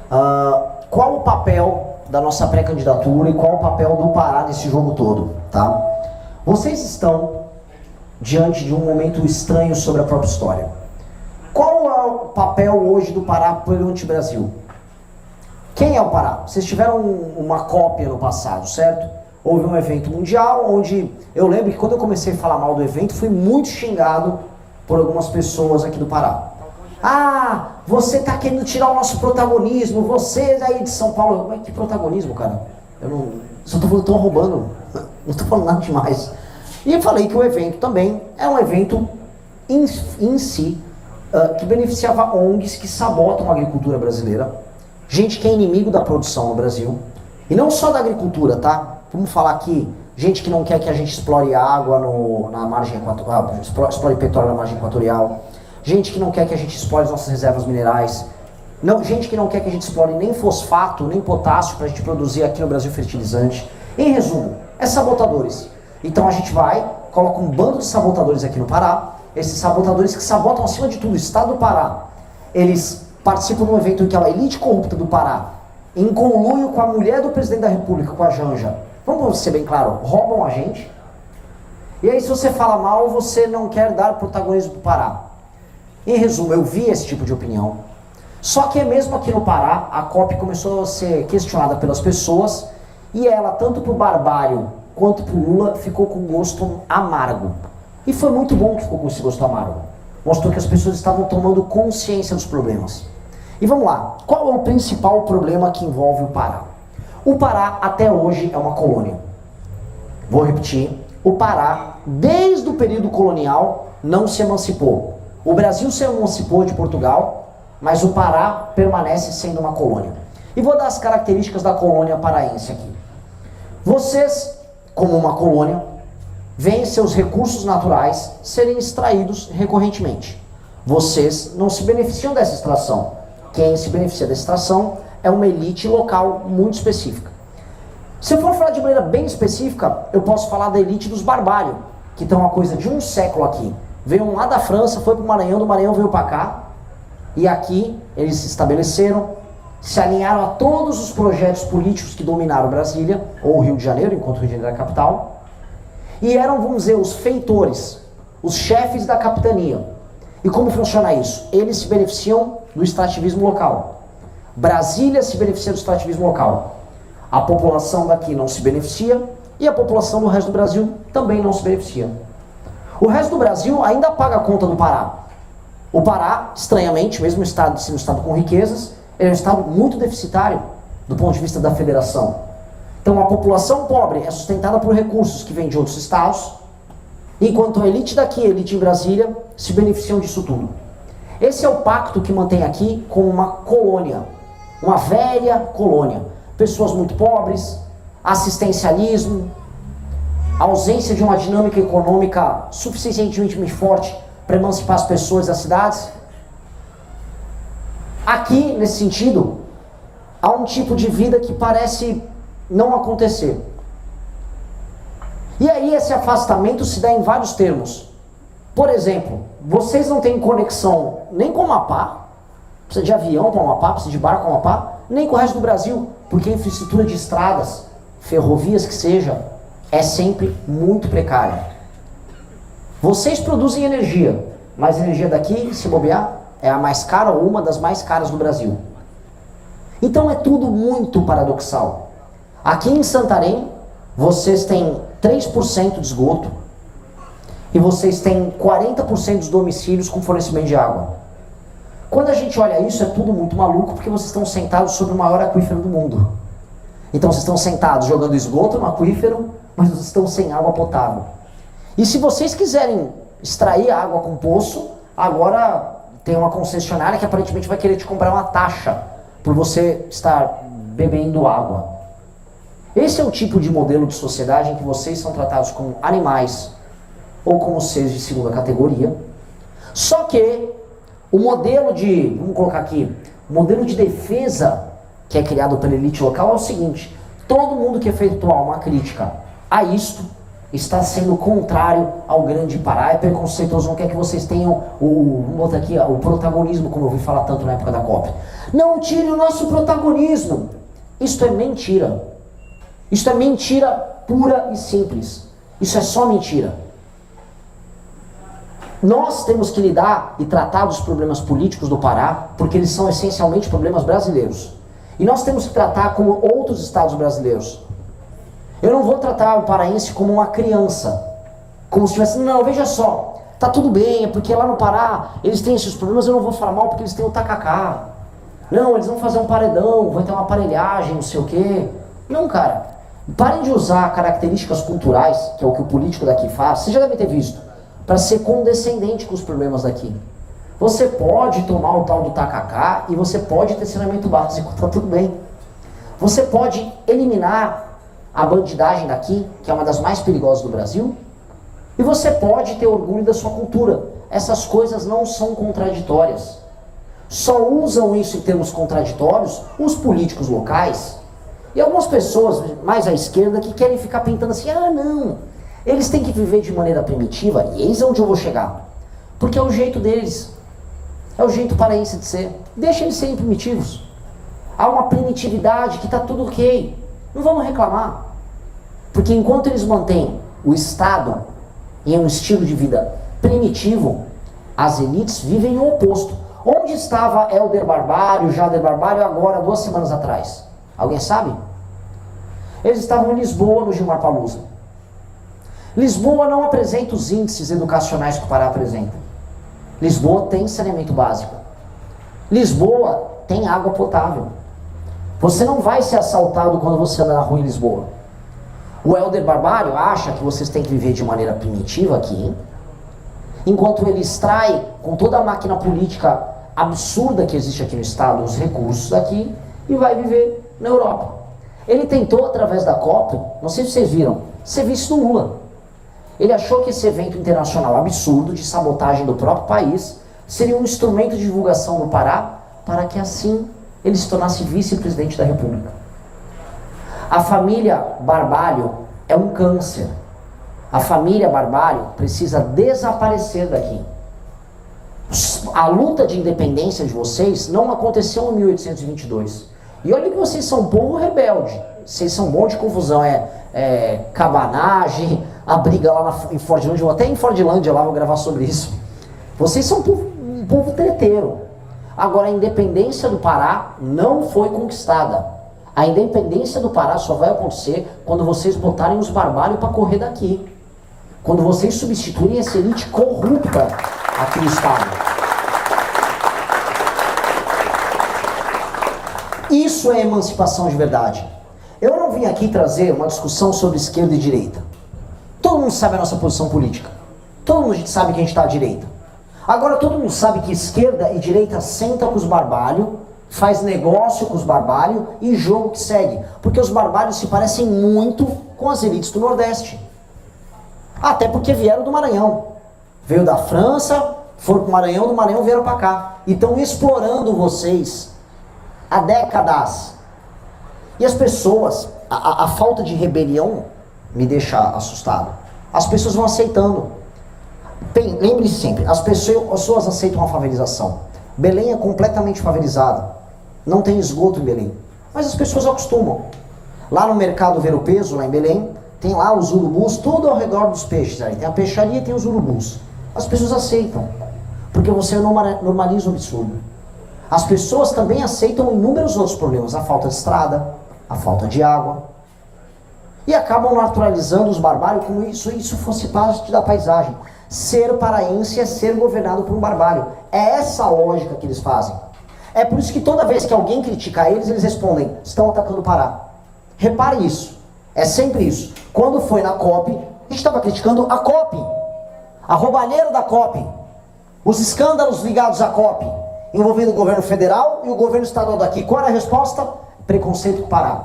Qual o papel da nossa pré-candidatura e qual o papel do Pará nesse jogo todo, tá? Vocês estão diante de um momento estranho sobre a própria história. Qual é o papel hoje do Pará perante o Brasil? Quem é o Pará? Vocês tiveram uma cópia no passado, certo? Houve um evento mundial onde eu lembro que quando eu comecei a falar mal do evento, fui muito xingado por algumas pessoas aqui do Pará. Ah, você tá querendo tirar o nosso protagonismo, você aí de São Paulo. Mas que protagonismo, cara? Eu não. Só tô falando, tô roubando. Não tô falando nada demais. E eu falei que o evento também é um evento em si que beneficiava ONGs que sabotam a agricultura brasileira. Gente que é inimigo da produção no Brasil. E não só da agricultura, tá? Vamos falar aqui, gente que não quer que a gente explore água na margem equatorial, explore petróleo na margem equatorial. Gente que não quer que a gente explore as nossas reservas minerais. Não, gente que não quer que a gente explore nem fosfato, nem potássio para a gente produzir aqui no Brasil fertilizante. Em resumo, é sabotadores. Então a gente vai, coloca um bando de sabotadores aqui no Pará. Esses sabotadores que sabotam acima de tudo o estado do Pará. Eles participam de um evento em que a elite corrupta do Pará, em conluio com a mulher do presidente da República, com a Janja, vamos ser bem claro, roubam a gente. E aí se você fala mal, você não quer dar protagonismo para o Pará. Em resumo, eu vi esse tipo de opinião. Só que mesmo aqui no Pará, a COP começou a ser questionada pelas pessoas e ela, tanto para o Barbário quanto para o Lula, ficou com gosto amargo. E foi muito bom que ficou com esse gosto amargo. Mostrou que as pessoas estavam tomando consciência dos problemas. E vamos lá, qual é o principal problema que envolve o Pará? O Pará até hoje é uma colônia. Vou repetir, o Pará, desde o período colonial, não se emancipou. O Brasil se emancipou de Portugal, mas o Pará permanece sendo uma colônia. E vou dar as características da colônia paraense aqui. Vocês, como uma colônia, veem seus recursos naturais serem extraídos recorrentemente. Vocês não se beneficiam dessa extração. Quem se beneficia dessa extração é uma elite local muito específica. Se eu for falar de maneira bem específica, eu posso falar da elite dos barbários, que estão há coisa de um século aqui. Veio lá da França, foi para o Maranhão, do Maranhão veio para cá, e aqui eles se estabeleceram, se alinharam a todos os projetos políticos que dominaram Brasília, ou o Rio de Janeiro, enquanto o Rio de Janeiro era a capital, e eram, vamos dizer, os feitores, os chefes da capitania. E como funciona isso? Eles se beneficiam do extrativismo local. Brasília se beneficia do extrativismo local. A população daqui não se beneficia e a população do resto do Brasil também não se beneficia. O resto do Brasil ainda paga a conta do Pará. O Pará, estranhamente, mesmo estado sendo um estado com riquezas, ele é um estado muito deficitário do ponto de vista da federação. Então a população pobre é sustentada por recursos que vêm de outros estados, enquanto a elite daqui, a elite em Brasília, se beneficiam disso tudo. Esse é o pacto que mantém aqui como uma colônia, uma velha colônia. Pessoas muito pobres, assistencialismo, ausência de uma dinâmica econômica suficientemente forte para emancipar as pessoas das cidades. Aqui, nesse sentido, há um tipo de vida que parece não acontecer. E aí esse afastamento se dá em vários termos. Por exemplo, vocês não têm conexão nem com o Amapá, precisa de avião para o Amapá, precisa de barco para o Amapá, nem com o resto do Brasil, porque a infraestrutura de estradas, ferrovias que seja, é sempre muito precária. Vocês produzem energia, mas a energia daqui, se bobear, é a mais cara ou uma das mais caras do Brasil. Então é tudo muito paradoxal. Aqui em Santarém, vocês têm 3% de esgoto e vocês têm 40% dos domicílios com fornecimento de água. Quando a gente olha isso, é tudo muito maluco, porque vocês estão sentados sobre o maior aquífero do mundo. Então vocês estão sentados jogando esgoto no aquífero, mas vocês estão sem água potável. E se vocês quiserem extrair água com poço, agora tem uma concessionária que aparentemente vai querer te cobrar uma taxa por você estar bebendo água. Esse é o tipo de modelo de sociedade em que vocês são tratados como animais ou como seres de segunda categoria. Só que o modelo de, vamos colocar aqui, o modelo de defesa que é criado pela elite local é o seguinte: todo mundo que efetuar uma crítica a isto está sendo contrário ao grande Pará, é preconceituoso, não quer que vocês tenham vamos botar aqui, o protagonismo, como eu ouvi falar tanto na época da COP. Não tire o nosso protagonismo. Isto é mentira. Isto é mentira pura e simples. Isso é só mentira. Nós temos que lidar e tratar dos problemas políticos do Pará, porque eles são essencialmente problemas brasileiros. E nós temos que tratar como outros estados brasileiros. Eu não vou tratar o paraense como uma criança, como se tivesse, não, veja só, tá tudo bem, é porque lá no Pará eles têm esses problemas, eu não vou falar mal porque eles têm o tacacá. Não, eles vão fazer um paredão, vai ter uma aparelhagem, não sei o quê. Não, cara, parem de usar características culturais, que é o que o político daqui faz, você já deve ter visto, para ser condescendente com os problemas daqui. Você pode tomar o tal do tacacá e você pode ter saneamento básico, tá tudo bem. Você pode eliminar a bandidagem daqui, que é uma das mais perigosas do Brasil, e você pode ter orgulho da sua cultura. Essas coisas não são contraditórias. Só usam isso em termos contraditórios os políticos locais e algumas pessoas mais à esquerda que querem ficar pintando assim, ah não, eles têm que viver de maneira primitiva, e eis onde eu vou chegar. Porque é o jeito deles, é o jeito paraense de ser. Deixa eles serem primitivos. Há uma primitividade que está tudo ok. Não vamos reclamar. Porque enquanto eles mantêm o Estado em um estilo de vida primitivo, as elites vivem o oposto. Onde estava Helder Barbalho, Jader Barbalho, agora, 2 semanas atrás? Alguém sabe? Eles estavam em Lisboa, no Gilmar Palusa. Lisboa não apresenta os índices educacionais que o Pará apresenta. Lisboa tem saneamento básico. Lisboa tem água potável. Você não vai ser assaltado quando você anda na rua em Lisboa. O Helder Barbalho acha que vocês têm que viver de maneira primitiva aqui, enquanto ele extrai, com toda a máquina política absurda que existe aqui no Estado, os recursos daqui, e vai viver na Europa. Ele tentou, através da COP, não sei se vocês viram, ser vice do Lula. Ele achou que esse evento internacional absurdo, de sabotagem do próprio país, seria um instrumento de divulgação do Pará, para que assim ele se tornasse vice-presidente da República. A família Barbalho é um câncer. A família Barbalho precisa desaparecer daqui. A luta de independência de vocês não aconteceu em 1822. E olha que vocês são um povo rebelde. Vocês são bons de confusão. Cabanagem, a briga lá em Fordlândia. Até em Fordlândia lá vou gravar sobre isso. Vocês são um povo treteiro. Agora, a independência do Pará não foi conquistada. A independência do Pará só vai acontecer quando vocês botarem os Barbalho para correr daqui. Quando vocês substituírem essa elite corrupta aqui no Estado. Isso é emancipação de verdade. Eu não vim aqui trazer uma discussão sobre esquerda e direita. Todo mundo sabe a nossa posição política. Todo mundo sabe que a gente está à direita. Agora todo mundo sabe que esquerda e direita sentam com os Barbalho, faz negócio com os Barbalho e jogo que segue. Porque os Barbalhos se parecem muito com as elites do Nordeste. Até porque vieram do Maranhão. Veio da França, foram para o Maranhão, do Maranhão vieram para cá. E estão explorando vocês há décadas. E as pessoas, a falta de rebelião me deixa assustado. As pessoas vão aceitando. Lembre-se sempre, as pessoas aceitam a favelização. Belém é completamente favelizada. Não tem esgoto em Belém. Mas as pessoas acostumam. Lá no mercado Ver o Peso, lá em Belém, tem lá os urubus, tudo ao redor dos peixes. Aí tem a peixaria e tem os urubus. As pessoas aceitam. Porque você normaliza o absurdo. As pessoas também aceitam inúmeros outros problemas. A falta de estrada, a falta de água. E acabam naturalizando os Barbalho como isso fosse parte da paisagem. Ser paraense é ser governado por um Barbalho. É essa a lógica que eles fazem. É por isso que toda vez que alguém critica eles, eles respondem, estão atacando o Pará. Repare isso. É sempre isso. Quando foi na COP, a gente estava criticando a COP. A roubalheira da COP. Os escândalos ligados à COP. Envolvendo o governo federal e o governo estadual daqui. Qual era a resposta? Preconceito com o Pará.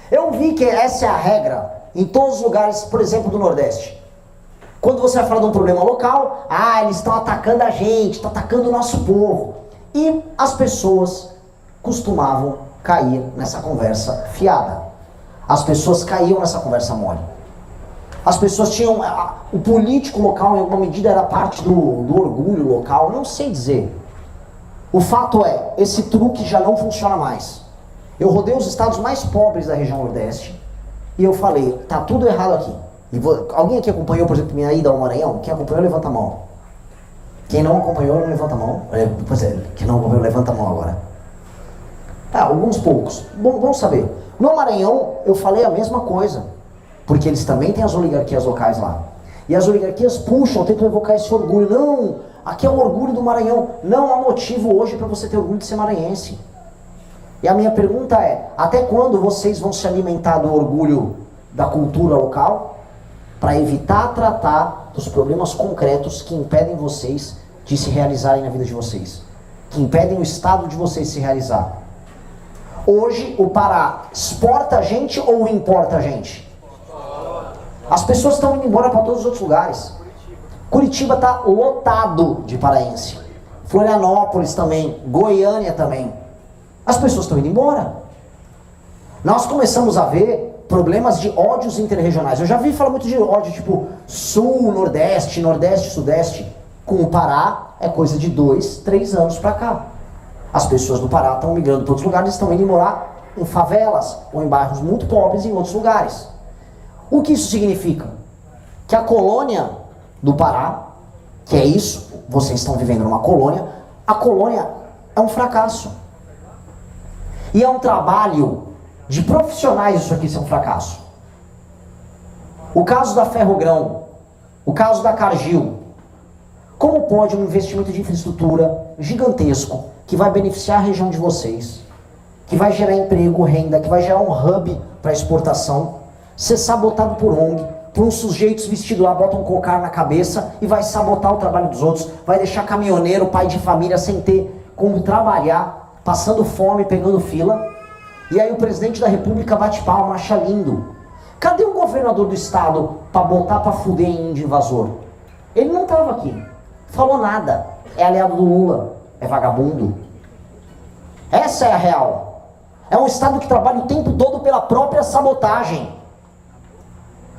Eu vi que essa é a regra em todos os lugares, por exemplo, do Nordeste. Quando você vai falar de um problema local, eles estão atacando a gente, estão atacando o nosso povo. E as pessoas costumavam cair nessa conversa fiada. As pessoas caíam nessa conversa mole. As pessoas tinham... O político local, em alguma medida, era parte do orgulho local. Não sei dizer. O fato é, esse truque já não funciona mais. Eu rodei os estados mais pobres da região Nordeste e eu falei, tá tudo errado aqui. Alguém aqui acompanhou, por exemplo, minha ida ao Maranhão? Quem acompanhou, levanta a mão. Quem não acompanhou, não levanta a mão. Quem não acompanhou, levanta a mão agora. Alguns poucos. Bom saber. No Maranhão, eu falei a mesma coisa. Porque eles também têm as oligarquias locais lá. E as oligarquias puxam, tentam evocar esse orgulho. Não, aqui é o orgulho do Maranhão. Não há motivo hoje para você ter orgulho de ser maranhense. E a minha pergunta é, até quando vocês vão se alimentar do orgulho da cultura local para evitar tratar dos problemas concretos que impedem vocês de se realizarem na vida de vocês? Que impedem o estado de vocês se realizar? Hoje, o Pará exporta a gente ou importa a gente? As pessoas estão indo embora para todos os outros lugares. Curitiba está lotado de paraense. Florianópolis também, Goiânia também. As pessoas estão indo embora. Nós começamos a ver problemas de ódios interregionais. Eu já vi falar muito de ódio, tipo Sul, Nordeste, Nordeste, Sudeste. Com o Pará é coisa de 2, 3 anos para cá. As pessoas do Pará estão migrando para outros lugares, estão indo morar em favelas ou em bairros muito pobres em outros lugares. O que isso significa? Que a colônia do Pará, que é isso, vocês estão vivendo numa colônia, a colônia é um fracasso. E é um trabalho de profissionais isso aqui ser um fracasso. O caso da Ferrogrão, o caso da Cargill. Como pode um investimento de infraestrutura gigantesco, que vai beneficiar a região de vocês, que vai gerar emprego, renda, que vai gerar um hub para exportação, ser sabotado por ONG, por uns sujeitos vestidos lá, botam um cocar na cabeça e vai sabotar o trabalho dos outros, vai deixar caminhoneiro, pai de família, sem ter como trabalhar, passando fome, pegando fila, e aí o presidente da república bate palma, acha lindo. Cadê o governador do estado para botar para fuder em índio invasor? Ele não estava aqui, falou nada, é aliado do Lula, é vagabundo. Essa é a real. É um estado que trabalha o tempo todo pela própria sabotagem.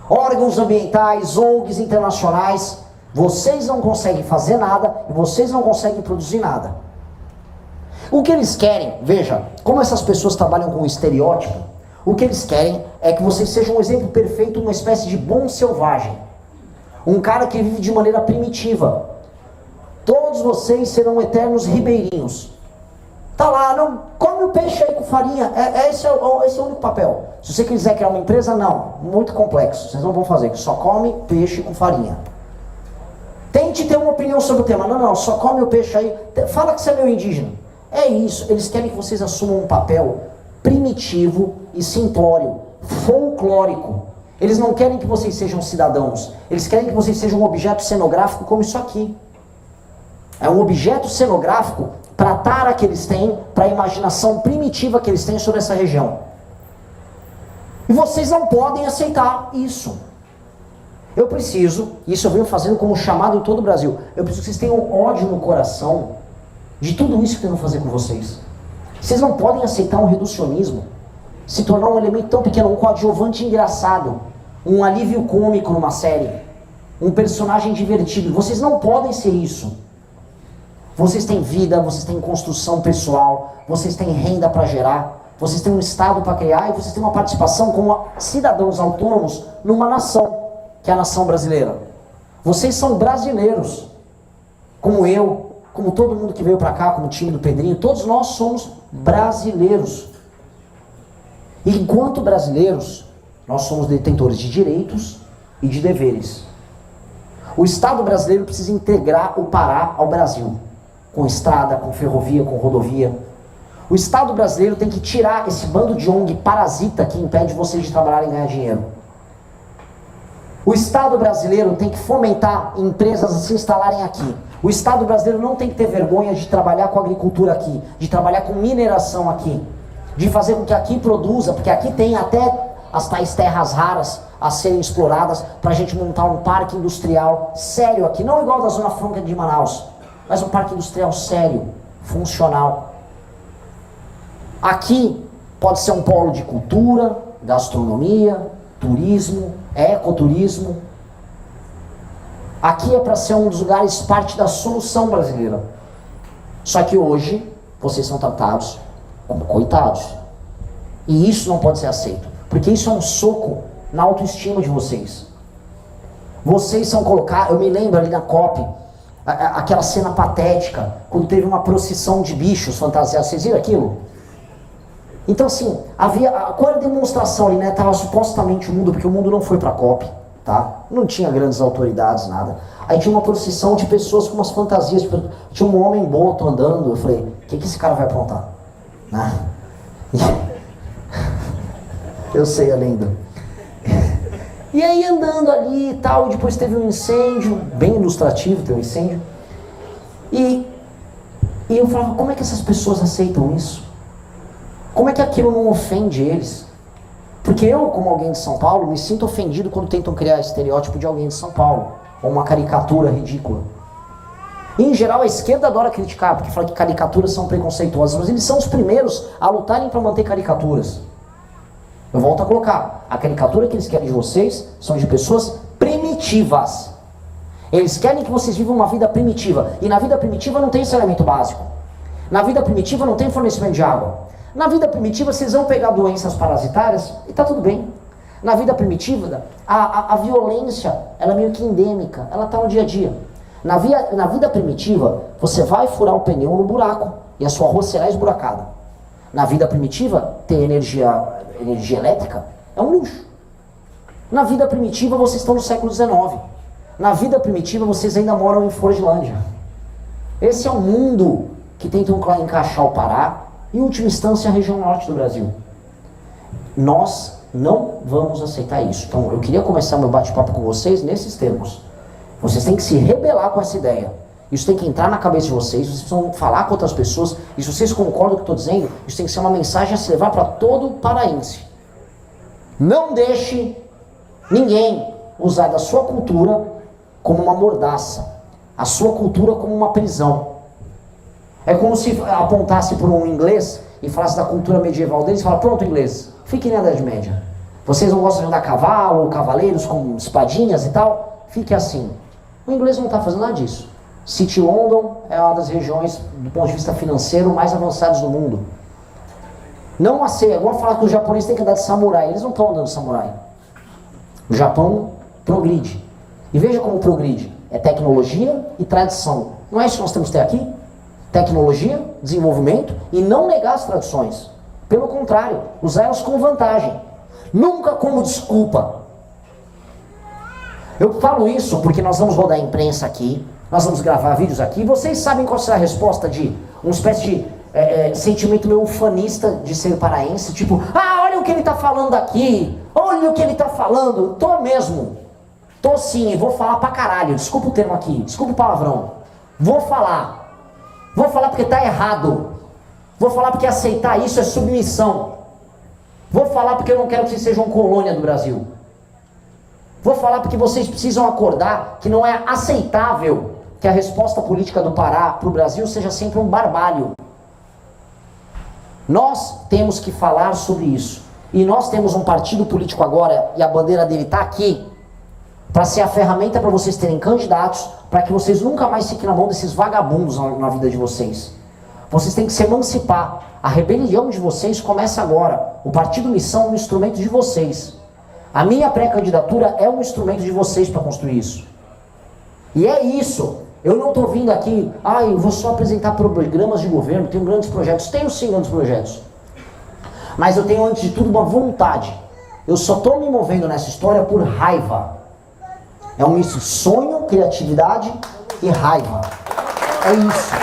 Órgãos ambientais, ONGs internacionais, vocês não conseguem fazer nada e vocês não conseguem produzir nada. O que eles querem, veja, como essas pessoas trabalham com estereótipo, o que eles querem é que vocês sejam um exemplo perfeito, uma espécie de bom selvagem. Um cara que vive de maneira primitiva. Todos vocês serão eternos ribeirinhos. Tá lá, não, come o peixe aí com farinha, esse é o único papel. Se você quiser criar uma empresa, não, muito complexo, vocês não vão fazer, que só come peixe com farinha. Tente ter uma opinião sobre o tema, não, só come o peixe aí, fala que você é meu indígena. É isso, eles querem que vocês assumam um papel primitivo e simplório, folclórico. Eles não querem que vocês sejam cidadãos, eles querem que vocês sejam um objeto cenográfico como isso aqui. É um objeto cenográfico para a tara que eles têm, para a imaginação primitiva que eles têm sobre essa região. E vocês não podem aceitar isso. Eu preciso, isso eu venho fazendo como chamado em todo o Brasil, eu preciso que vocês tenham ódio no coração de tudo isso que tentam fazer com vocês. Vocês não podem aceitar um reducionismo, se tornar um elemento tão pequeno, um coadjuvante engraçado, um alívio cômico numa série, um personagem divertido. Vocês não podem ser isso. Vocês têm vida, vocês têm construção pessoal, vocês têm renda para gerar, vocês têm um estado para criar e vocês têm uma participação como cidadãos autônomos numa nação, que é a nação brasileira. Vocês são brasileiros, como eu, como todo mundo que veio para cá, como o time do Pedrinho, todos nós somos brasileiros. E enquanto brasileiros, nós somos detentores de direitos e de deveres. O Estado brasileiro precisa integrar o Pará ao Brasil. Com estrada, com ferrovia, com rodovia. O Estado brasileiro tem que tirar esse bando de ONG parasita que impede vocês de trabalhar e ganhar dinheiro. O Estado brasileiro tem que fomentar empresas a se instalarem aqui. O Estado brasileiro não tem que ter vergonha de trabalhar com agricultura aqui, de trabalhar com mineração aqui, de fazer com que aqui produza, porque aqui tem até as tais terras raras a serem exploradas para a gente montar um parque industrial sério aqui, não igual da Zona Franca de Manaus, mas um parque industrial sério, funcional. Aqui pode ser um polo de cultura, gastronomia, turismo, ecoturismo. Aqui é para ser um dos lugares, parte da solução brasileira. Só que hoje, vocês são tratados como coitados. E isso não pode ser aceito, porque isso é um soco na autoestima de vocês. Vocês são colocados, eu me lembro ali na COP, aquela cena patética, quando teve uma procissão de bichos fantasiados, vocês viram aquilo? Então assim, qual era a demonstração ali, né? Tava supostamente o mundo, porque o mundo não foi pra COP, tá? Não tinha grandes autoridades, nada. Aí tinha uma procissão de pessoas com umas fantasias, tinha um homem boto andando, eu falei, o que esse cara vai aprontar? Né? Eu sei a lenda. E aí andando ali e tal, depois teve um incêndio, bem ilustrativo, teve um incêndio. E eu falava, como é que essas pessoas aceitam isso? Como é que aquilo não ofende eles? Porque eu, como alguém de São Paulo, me sinto ofendido quando tentam criar estereótipo de alguém de São Paulo, ou uma caricatura ridícula. E, em geral, a esquerda adora criticar, porque fala que caricaturas são preconceituosas, mas eles são os primeiros a lutarem para manter caricaturas. Eu volto a colocar, a caricatura que eles querem de vocês são de pessoas primitivas. Eles querem que vocês vivam uma vida primitiva. E na vida primitiva não tem saneamento básico. Na vida primitiva não tem fornecimento de água. Na vida primitiva vocês vão pegar doenças parasitárias e tá tudo bem. Na vida primitiva, a violência, ela é meio que endêmica, ela tá no dia a dia. Na vida primitiva, você vai furar o pneu no buraco e a sua rua será esburacada. Na vida primitiva, ter energia elétrica é um luxo. Na vida primitiva, vocês estão no século XIX. Na vida primitiva, vocês ainda moram em Forgilândia. Esse é o mundo que tentam encaixar o Pará e, em última instância, a região norte do Brasil. Nós não vamos aceitar isso. Então, eu queria começar meu bate-papo com vocês nesses termos. Vocês têm que se rebelar com essa ideia. Isso tem que entrar na cabeça de vocês, vocês precisam falar com outras pessoas, e se vocês concordam com o que eu estou dizendo, isso tem que ser uma mensagem a se levar para todo paraense. Não deixe ninguém usar da sua cultura como uma mordaça, a sua cultura como uma prisão. É como se apontasse para um inglês e falasse da cultura medieval deles e falasse, pronto, inglês, fiquem na Idade Média. Vocês não gostam de andar a cavalo, cavaleiros com espadinhas e tal? Fique assim. O inglês não está fazendo nada disso. City London é uma das regiões, do ponto de vista financeiro, mais avançadas do mundo. Não aceita. Agora falar que o japonês tem que andar de samurai. Eles não estão andando de samurai. O Japão progride. E veja como progride. É tecnologia e tradição. Não é isso que nós temos que ter aqui? Tecnologia, desenvolvimento e não negar as tradições. Pelo contrário, usar elas com vantagem. Nunca como desculpa. Eu falo isso porque nós vamos rodar a imprensa aqui, nós vamos gravar vídeos aqui, e vocês sabem qual será a resposta de uma espécie de sentimento meio ufanista de ser paraense, tipo, olha o que ele está falando aqui, olha o que ele está falando. Tô mesmo, tô sim, e vou falar pra caralho, desculpa o termo aqui, desculpa o palavrão, vou falar porque tá errado, vou falar porque aceitar isso é submissão, vou falar porque eu não quero que vocês sejam colônia do Brasil. Vou falar porque vocês precisam acordar que não é aceitável que a resposta política do Pará para o Brasil seja sempre um barbalho. Nós temos que falar sobre isso. E nós temos um partido político agora, e a bandeira dele está aqui, para ser a ferramenta para vocês terem candidatos, para que vocês nunca mais fiquem na mão desses vagabundos na vida de vocês. Vocês têm que se emancipar. A rebelião de vocês começa agora. O Partido Missão é um instrumento de vocês. A minha pré-candidatura é um instrumento de vocês para construir isso. E é isso. Eu não estou vindo aqui, eu vou só apresentar programas de governo, tenho grandes projetos. Tenho sim grandes projetos. Mas eu tenho, antes de tudo, uma vontade. Eu só estou me movendo nessa história por raiva. É um misto de sonho, criatividade e raiva. É isso.